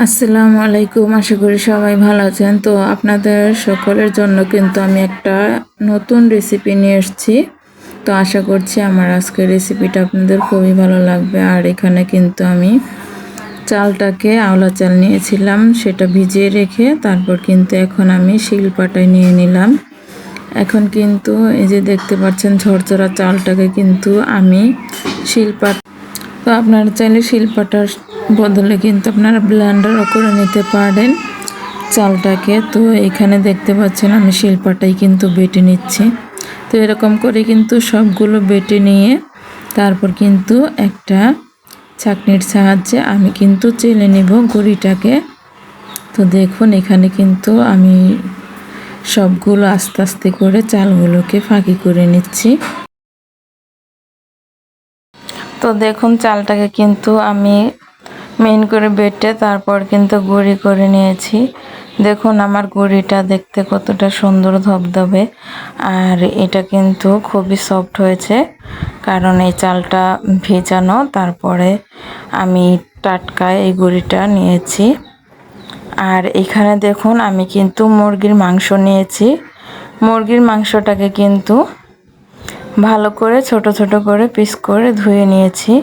আসসালামু আলাইকুম। আশা করি সবাই ভালো আছেন। তো আপনাদের সকলের জন্য কিন্তু আমি একটা নতুন রেসিপি নিয়ে এসেছি। তো আশা করছি আমার আজকের রেসিপিটা আপনাদের খুবই ভালো লাগবে। আর এখানে কিন্তু আমি চালটাকে আওলা চাল নিয়েছিলাম, সেটা ভিজিয়ে রেখে তারপর কিন্তু এখন আমি শিলপাটায় নিয়ে নিলাম। এখন কিন্তু এই যে দেখতে পাচ্ছেন ঝরঝরা চালটাকে কিন্তু আমি শিলপাট তো আপনারা চাইলে শিলপাটার বদলে কিন্তু আপনারা ব্লেন্ডারও করে নিতে পারেন চালটাকে। তো এখানে দেখতে পাচ্ছেন আমি শিলপাটাই কিন্তু বেটে নিচ্ছি। তো এরকম করে কিন্তু সবগুলো বেটে নিয়ে তারপর কিন্তু একটা ছাঁকনির সাহায্যে আমি কিন্তু চেলে নিব গুঁড়িটাকে। তো দেখুন এখানে কিন্তু আমি সবগুলো আস্তে আস্তে করে চালগুলোকে ফাঁকি করে নিচ্ছি। তো দেখুন চালটাকে কিন্তু আমি মেন করে বেটে তারপর কিন্তু গুঁড়ি করে নিয়েছি। দেখুন আমার গুঁড়িটা দেখতে কতটা সুন্দর ধবধবে, আর এটা কিন্তু খুবই সফট হয়েছে কারণ এই চালটা ভেজানো, তারপরে আমি টাটকা এই গুঁড়িটা নিয়েছি। আর এখানে দেখুন আমি কিন্তু মুরগির মাংস নিয়েছি। মুরগির মাংসটাকে কিন্তু ভালো করে ছোট ছোট করে পিস করে ধুয়ে নিয়েছি।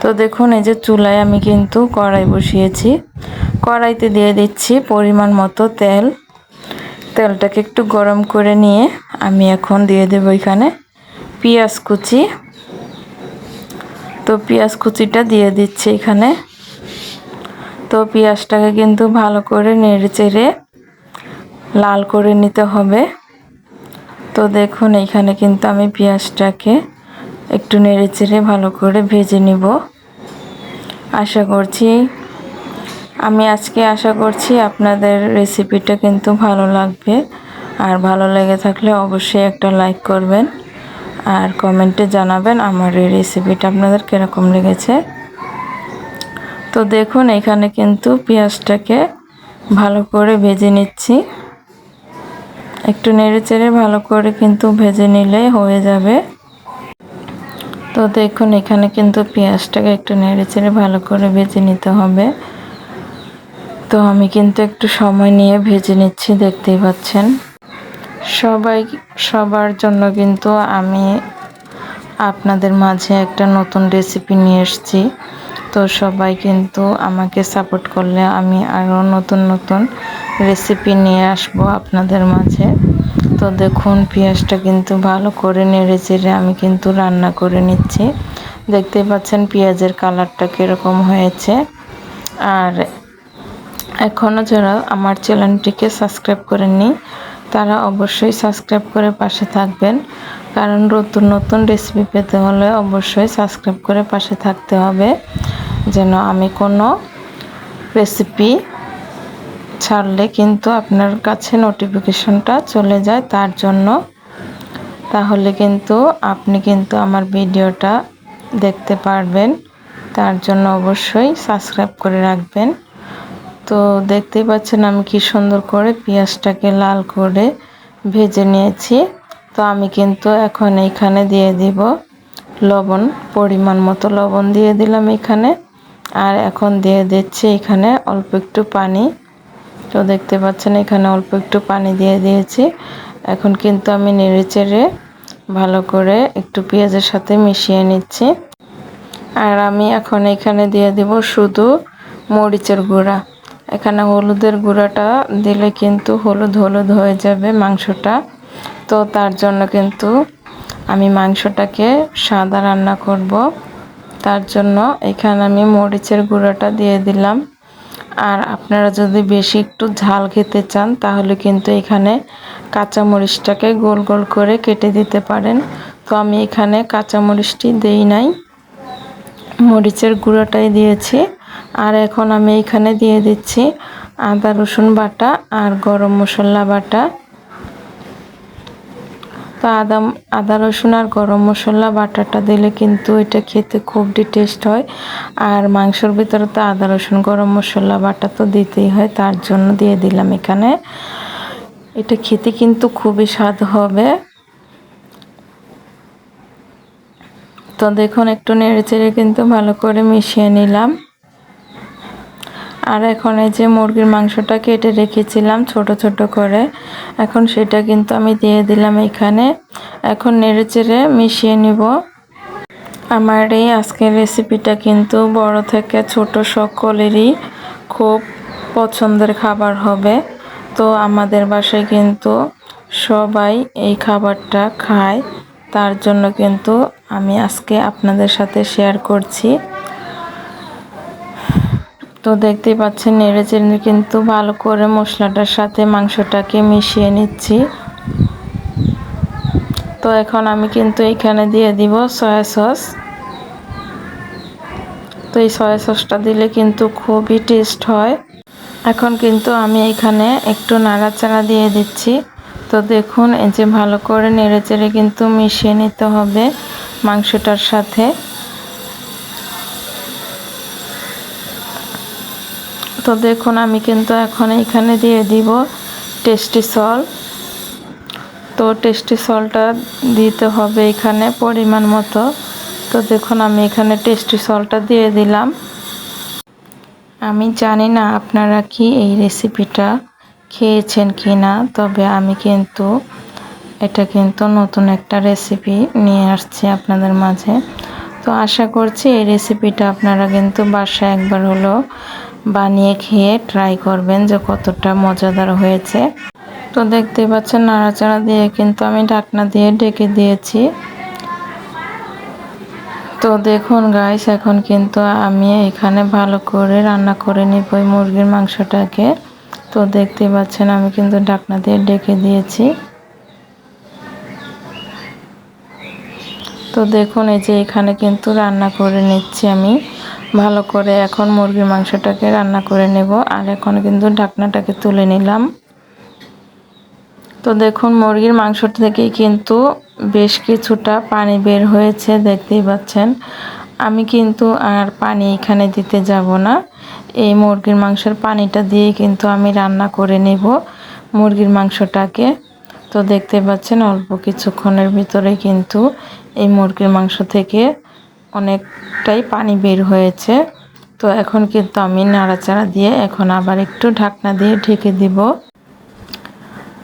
তো দেখুন এই যে চুলায় আমি কিন্তু কড়াই বসিয়েছি। কড়াইতে দিয়ে দিচ্ছি পরিমাণ মতো তেল। তেলটাকে একটু গরম করে নিয়ে আমি এখন দিয়ে দেব এখানে পেঁয়াজ কুচি। তো পেঁয়াজ কুচিটা দিয়ে দিচ্ছি এখানে। তো পেঁয়াজটাকে কিন্তু ভালো করে নেড়ে চেড়ে লাল করে নিতে হবে। তো দেখুন এইখানে কিন্তু আমি পেঁয়াজটাকে একটু নেড়ে চেড়ে ভালো করে ভেজে নিব। আশা করছি আপনাদের রেসিপিটা কিন্তু ভালো লাগবে। আর ভালো লেগে থাকলে অবশ্যই একটা লাইক করবেন আর কমেন্টে জানাবেন আমার এই রেসিপিটা আপনাদের কীরকম লেগেছে। তো দেখুন এখানে কিন্তু পেঁয়াজটাকে ভালো করে ভেজে নিচ্ছি। একটু নেড়ে চেড়ে ভালো করে কিন্তু ভেজে নিলে হয়ে যাবে। তো দেখুন এখানে কিন্তু পেঁয়াজটাকে একটু নেড়ে চেড়ে ভালো করে ভেজে নিতে হবে। তো আমি কিন্তু একটু সময় নিয়ে ভেজে নিচ্ছি, দেখতেই পাচ্ছেন। সবার জন্য কিন্তু আমি আপনাদের মাঝে একটা নতুন রেসিপি নিয়ে এসেছি। তো সবাই কিন্তু আমাকে সাপোর্ট করলে আমি আরও নতুন নতুন রেসিপি নিয়ে আসব আপনাদের মাঝে। তো দেখুন পেঁয়াজটা কিন্তু ভালো করে নেড়ে চেড়ে আমি কিন্তু রান্না করে নিচ্ছি। দেখতেই পাচ্ছেন পেঁয়াজের কালারটা কীরকম হয়েছে। আর এখনও যারা আমার চ্যানেলটিকে সাবস্ক্রাইব করেননি তারা অবশ্যই সাবস্ক্রাইব করে পাশে থাকবেন, কারণ নতুন নতুন রেসিপি পেতে হলে অবশ্যই সাবস্ক্রাইব করে পাশে থাকতে হবে, যেন আমি কোনো রেসিপি ছাড়লে কিন্তু আপনার কাছে নোটিফিকেশনটা চলে যায় তার জন্য। তাহলে কিন্তু আপনি কিন্তু আমার ভিডিওটা দেখতে পারবেন, তার জন্য অবশ্যই সাবস্ক্রাইব করে রাখবেন। তো দেখতেই পাচ্ছেন আমি কি সুন্দর করে পেঁয়াজটাকে লাল করে ভেজে নিয়েছি। তো আমি কিন্তু এখন এইখানে দিয়ে দিব লবণ, পরিমাণ মতো লবণ দিয়ে দিলাম এখানে। আর এখন দিয়ে দিচ্ছি এখানে অল্প একটু পানি। তো দেখতে পাচ্ছেন এখানে অল্প একটু পানি দিয়ে দিয়েছি। এখন কিন্তু আমি নেড়ে চেড়ে ভালো করে একটু পেঁয়াজের সাথে মিশিয়ে নিচ্ছি। আর আমি এখন এখানে দিয়ে দিব শুধু মরিচের গুঁড়া। এখানে হলুদের গুঁড়াটা দিলে কিন্তু হলুদ হলুদ হয়ে যাবে মাংসটা। তো তার জন্য কিন্তু আমি মাংসটাকে সাদা রান্না করব, তার জন্য এখানে আমি মরিচের গুঁড়াটা দিয়ে দিলাম। আর আপনারা যদি বেশি একটু ঝাল খেতে চান তাহলে কিন্তু এখানে কাঁচামরিচটাকে গোল গোল করে কেটে দিতে পারেন। তো আমি এখানে কাঁচামরিচটি দেই নাই, মরিচের গুঁড়োটাই দিয়েছি। আর এখন আমি এখানে দিয়ে দিচ্ছি আদা রসুন বাটা আর গরম মশলা বাটা। তো আদা রসুন আর গরম মশলা বাটাটা দিলে কিন্তু এটা খেতে খুবই টেস্ট হয়। আর মাংসর ভিতরে তো আদা রসুন গরম মশলা বাটা তো দিতেই হয়, তার জন্য দিয়ে দিলাম এখানে। এটা খেতে কিন্তু খুবই স্বাদ হবে। তো দেখুন একটু নেড়ে চেড়ে কিন্তু ভালো করে মিশিয়ে নিলাম। আর এখন এই যে মুরগির মাংসটা কেটে রেখেছিলাম ছোট ছোট করে, এখন সেটা কিন্তু আমি দিয়ে দিলাম এখানে। এখন নেড়েচেড়ে মিশিয়ে নিব। আমার এই আজকের রেসিপিটা কিন্তু বড় থেকে ছোট সকলেরই খুব পছন্দের খাবার হবে। তো আমাদের বাসায় কিন্তু সবাই এই খাবারটা খায়, তার জন্য কিন্তু আমি আজকে আপনাদের সাথে শেয়ার করছি। তো দেখতেই পাচ্ছেন নেড়েচেড়ে কিন্তু ভালো করে মশলাটার সাথে মাংসটাকে মিশিয়ে নিচ্ছি। তো এখন আমি কিন্তু এখানে দিয়ে দিব সয়া সস। তো এই সয়া সসটা দিলে কিন্তু খুবই টেস্ট হয়। এখন কিন্তু আমি এখানে একটু নাড়াচাড়া দিয়ে দিচ্ছি। তো দেখুন এই যে ভালো করে নেড়েচেড়ে কিন্তু মিশিয়ে নিতে হবে মাংসটার সাথে। তো দেখুন আমি কিন্তু এখন এখানে দিয়ে দিব টেস্টি সল্ট। তো টেস্টি সল্টটা দিতে হবে এখানে পরিমাণ মতো। তো দেখুন আমি এখানে টেস্টি সল্টটা দিয়ে দিলাম। আমি জানি না আপনারা কি এই রেসিপিটা খেয়েছেন কি না, তবে আমি কিন্তু এটা কিন্তু নতুন একটা রেসিপি নিয়ে আসছি আপনাদের মাঝে। তো আশা করছি এই রেসিপিটা আপনারা কিন্তু বাসায় একবার হলো বানিয়ে খেয়ে ট্রাই করবেন যে কতটা মজাদার হয়েছে। তো দেখতে পাচ্ছেন নাড়াচাড়া দিয়ে কিন্তু আমি ঢাকনা দিয়ে ঢেকে দিয়েছি। তো দেখুন গাইস এখন কিন্তু আমি এখানে ভালো করে রান্না করে নিব এই মুরগির মাংসটাকে। তো দেখতে পাচ্ছেন আমি কিন্তু ঢাকনা দিয়ে ঢেকে দিয়েছি। তো দেখুন এই যে এখানে কিন্তু রান্না করে নিচ্ছি আমি ভালো করে। এখন মুরগির মাংসটাকে রান্না করে নেব। আর এখন কিন্তু ঢাকনাটাকে তুলে নিলাম। তো দেখুন মুরগির মাংস থেকেই কিন্তু বেশ কিছুটা পানি বের হয়েছে, দেখতেই পাচ্ছেন। আমি কিন্তু আর পানি এখানে দিতে যাব না, এই মুরগির মাংসের পানিটা দিয়ে কিন্তু আমি রান্না করে নেব মুরগির মাংসটাকে। তো দেখতে পাচ্ছেন অল্প কিছুক্ষণের ভিতরে কিন্তু এই মুরগির মাংস থেকে অনেকটাই পানি বের হয়েছে। তো এখন কিন্তু আমি নাড়াচাড়া দিয়ে এখন আবার একটু ঢাকনা দিয়ে ঢেকে দিব।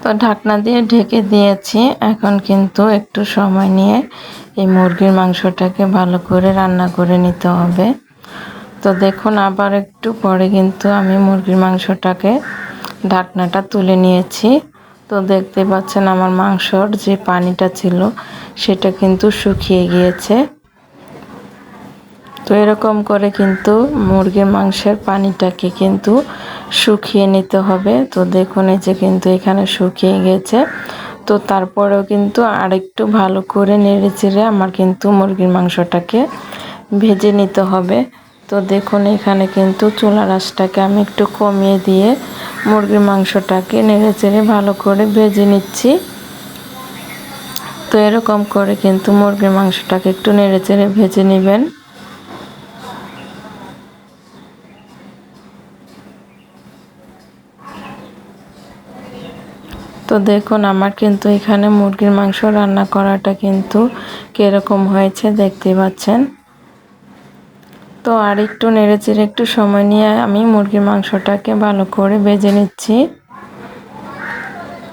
তো ঢাকনা দিয়ে ঢেকে দিয়েছি। এখন কিন্তু একটু সময় নিয়ে এই মুরগির মাংসটাকে ভালো করে রান্না করে নিতে হবে। তো দেখুন আবার একটু পরে কিন্তু আমি মুরগির মাংসটাকে ঢাকনাটা তুলে নিয়েছি। তো দেখতে পাচ্ছেন আমার মাংসর যে পানিটা ছিল সেটা কিন্তু শুকিয়ে গিয়েছে। তো এরকম করে কিন্তু মুরগির মাংসের পানিটাকে কিন্তু শুকিয়ে নিতে হবে। তো দেখুন এই যে কিন্তু এখানে শুকিয়ে গেছে। তো তারপরেও কিন্তু আরেকটু ভালো করে নেড়েচেড়ে আমার কিন্তু মুরগির মাংসটাকে ভেজে নিতে হবে। তো দেখুন এখানে কিন্তু চুলার আঁচটাকে আমি একটু কমিয়ে দিয়ে মুরগির মাংসটাকে নেড়েচেড়ে ভালো করে ভেজে নিচ্ছি। তো এরকম করে কিন্তু মুরগির মাংসটাকে একটু নেড়েচেড়ে ভেজে নেবেন। তো দেখুন আমার কিন্তু এখানে মুরগির মাংস রান্না করাটা কিন্তু কিরকম হয়েছে দেখতে পাচ্ছেন। তো আর একটু নেড়েচেড়ে একটু সময় নিয়ে আমি মুরগির মাংসটাকে ভালো করে ভেজে নিচ্ছি।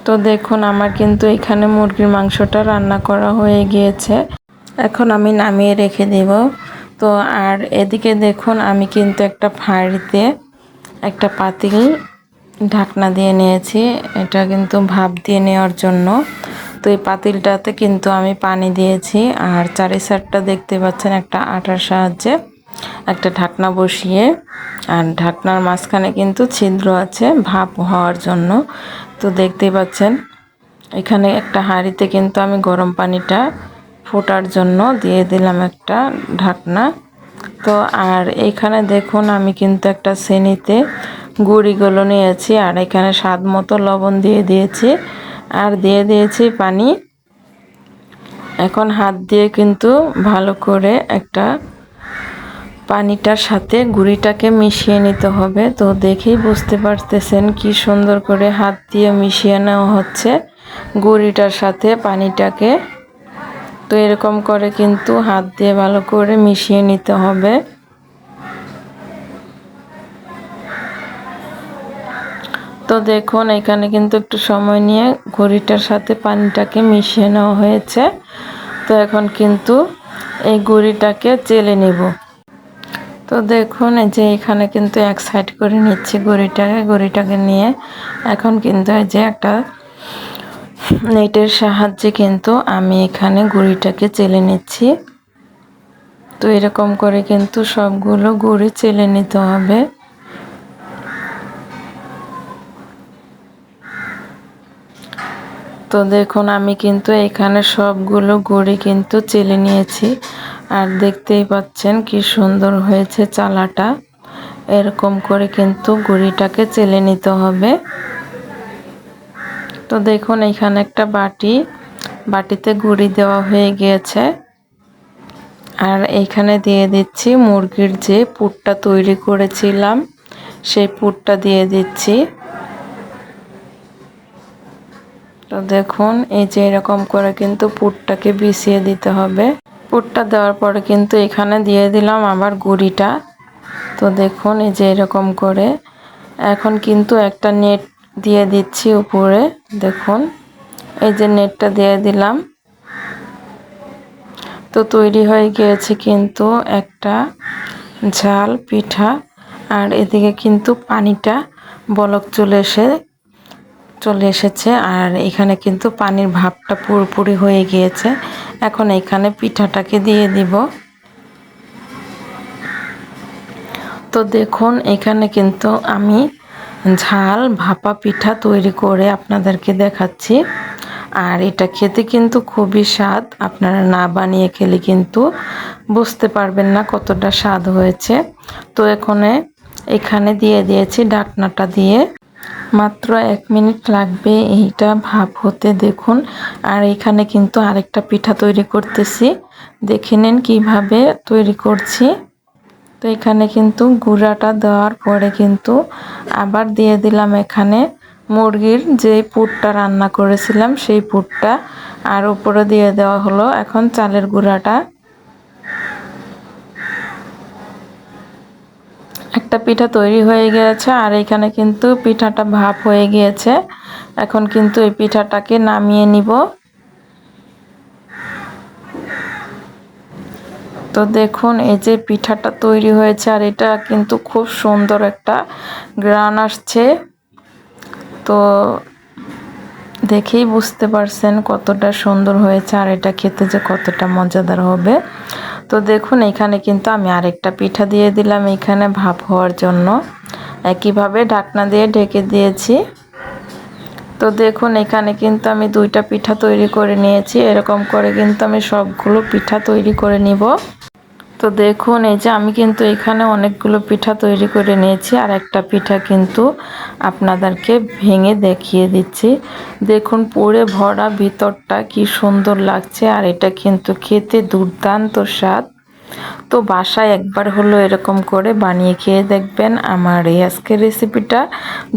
তো দেখুন আমার কিন্তু এখানে মুরগির মাংসটা রান্না করা হয়ে গিয়েছে। এখন আমি নামিয়ে রেখে দেব। তো আর এদিকে দেখুন আমি কিন্তু একটা হাঁড়িতে একটা পাতিল ঢাকনা দিয়ে নিয়েছি, এটা কিন্তু ভাপ দিয়ে নেওয়ার জন্য। তো এই পাতিলটাতে কিন্তু আমি পানি দিয়েছি আর চারি সাইডটা দেখতে পাচ্ছেন একটা আটার সাহায্যে একটা ঢাকনা বসিয়ে, আর ঢাকনার মাঝখানে কিন্তু ছিদ্র আছে ভাপ হওয়ার জন্য। তো দেখতেই পাচ্ছেন এখানে একটা হাঁড়িতে কিন্তু আমি গরম পানিটা ফোটার জন্য দিয়ে দিলাম একটা ঢাকনা। তো আর এইখানে দেখুন আমি কিন্তু একটা ছেনিতে গুঁড়িগুলো নিয়েছি আর এখানে স্বাদ মতো লবণ দিয়ে দিয়েছি আর দিয়ে দিয়েছি পানি। এখন হাত দিয়ে কিন্তু ভালো করে একটা পানিটার সাথে গুঁড়িটাকে মিশিয়ে নিতে হবে। তো দেখেই বুঝতে পারতেছেন কি সুন্দর করে হাত দিয়ে মিশিয়ে নেওয়া হচ্ছে গুঁড়িটার সাথে পানিটাকে। তো এরকম করে কিন্তু হাত দিয়ে ভালো করে মিশিয়ে নিতে হবে। তো দেখুন এখানে কিন্তু একটু সময় নিয়ে গুঁড়িটার সাথে পানিটাকে মিশিয়ে নেওয়া হয়েছে। তো এখন কিন্তু এই গুঁড়িটাকে চেলে নেব। তো দেখুন এই যে এখানে কিন্তু এক সাইড করে নিচ্ছি গুঁড়িটাকে নিয়ে এখন কিন্তু এই যে একটা নেটের সাহায্যে কিন্তু আমি এখানে গুঁড়িটাকে চেলে নিচ্ছি। তো এরকম করে কিন্তু সবগুলো গুঁড়ি চেলে নিতে হবে। তো দেখুন আমি কিন্তু এখানে সবগুলো গুঁড়ি কিন্তু চেলে নিয়েছি আর দেখতেই পাচ্ছেন কি সুন্দর হয়েছে চালাটা। এরকম করে কিন্তু গুঁড়িটাকে চেলে নিতে হবে। তো দেখুন এখানে একটা বাটিতে গুঁড়ি দেওয়া হয়ে গিয়েছে আর এইখানে দিয়ে দিচ্ছি মুরগির যে পুরটা তৈরি করেছিলাম সেই পুরটা দিয়ে দিচ্ছি। তো দেখুন এই যে এরকম করে কিন্তু পুরটাকে বিছিয়ে দিতে হবে। পুরটা দেওয়ার পরে কিন্তু এখানে দিয়ে দিলাম আবার গুঁড়িটা। তো দেখুন এই যে এরকম করে এখন কিন্তু একটা নেট দিয়ে দিচ্ছি উপরে। দেখুন এই যে নেটটা দিয়ে দিলাম। তো তৈরি হয়ে গিয়েছে কিন্তু একটা ঝাল পিঠা আর এদিকে কিন্তু পানিটা বলক চলে এসেছে আর এখানে কিন্তু পানির ভাপটা পুরোপুরি হয়ে গিয়েছে। এখন এখানে পিঠাটাকে দিয়ে দিব। তো দেখুন এখানে কিন্তু আমি ঝাল ভাপা পিঠা তৈরি করে আপনাদেরকে দেখাচ্ছি আর এটা খেতে কিন্তু খুবই স্বাদ। আপনারা না বানিয়ে খেলে কিন্তু বুঝতে পারবেন না কতটা স্বাদ হয়েছে। তো এখানে দিয়ে দিয়েছি ঢাকনাটা দিয়ে মাত্র 1 মিনিট লাগবে এইটা ভাপ হতে। দেখুন আর এখানে কিন্তু আরেকটা পিঠা তৈরি করতেছি, দেখে নিন কিভাবে তৈরি করছি। তো এখানে কিন্তু গুঁড়াটা দেওয়ার পরে কিন্তু আবার দিয়ে দিলাম এখানে মুরগির যে পুরটা রান্না করেছিলাম সেই পুরটা আর উপরে দিয়ে দেওয়া হলো এখন চালের গুঁড়াটা। একটা পিঠা তৈরি হয়ে গিয়েছে আর এখানে কিন্তু পিঠাটা ভাপ হয়ে গিয়েছে। এখন কিন্তু এই পিঠাটাকে নামিয়ে নিব। তো দেখুন এই যে পিঠাটা তৈরি হয়েছে আর এটা কিন্তু খুব সুন্দর একটা গ্রান আসছে। তো দেখেই বুঝতে পারছেন কতটা সুন্দর হয়েছে আর এটা খেতে যে কতটা মজাদার হবে। তো দেখুন এখানে কিন্তু আমি আরেকটা পিঠা দিয়ে দিলাম এখানে ভাপ হওয়ার জন্য, একইভাবে ঢাকনা দিয়ে ঢেকে দিয়েছি। তো দেখুন এখানে কিন্তু আমি 2টা পিঠা তৈরি করে নিয়েছি। এরকম করে কিন্তু আমি সবগুলো পিঠা তৈরি করে নিব। তো দেখুন এই যে আমি কিন্তু এখানে অনেকগুলো পিঠা তৈরি করে নিয়েছি আর একটা পিঠা কিন্তু আপনাদেরকে ভেঙে দেখিয়ে দিচ্ছি। দেখুন পুরে ভরা ভিতরটা কি সুন্দর লাগছে আর এটা কিন্তু খেতে দুর্দান্ত স্বাদ। তো বাসায় একবার হলো এরকম করে বানিয়ে খেয়ে দেখবেন আমার এই আজকের রেসিপিটা।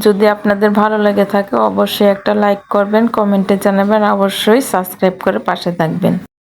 যদি আপনাদের ভালো লেগে থাকে অবশ্যই একটা লাইক করবেন, কমেন্টে জানাবেন, অবশ্যই সাবস্ক্রাইব করে পাশে থাকবেন।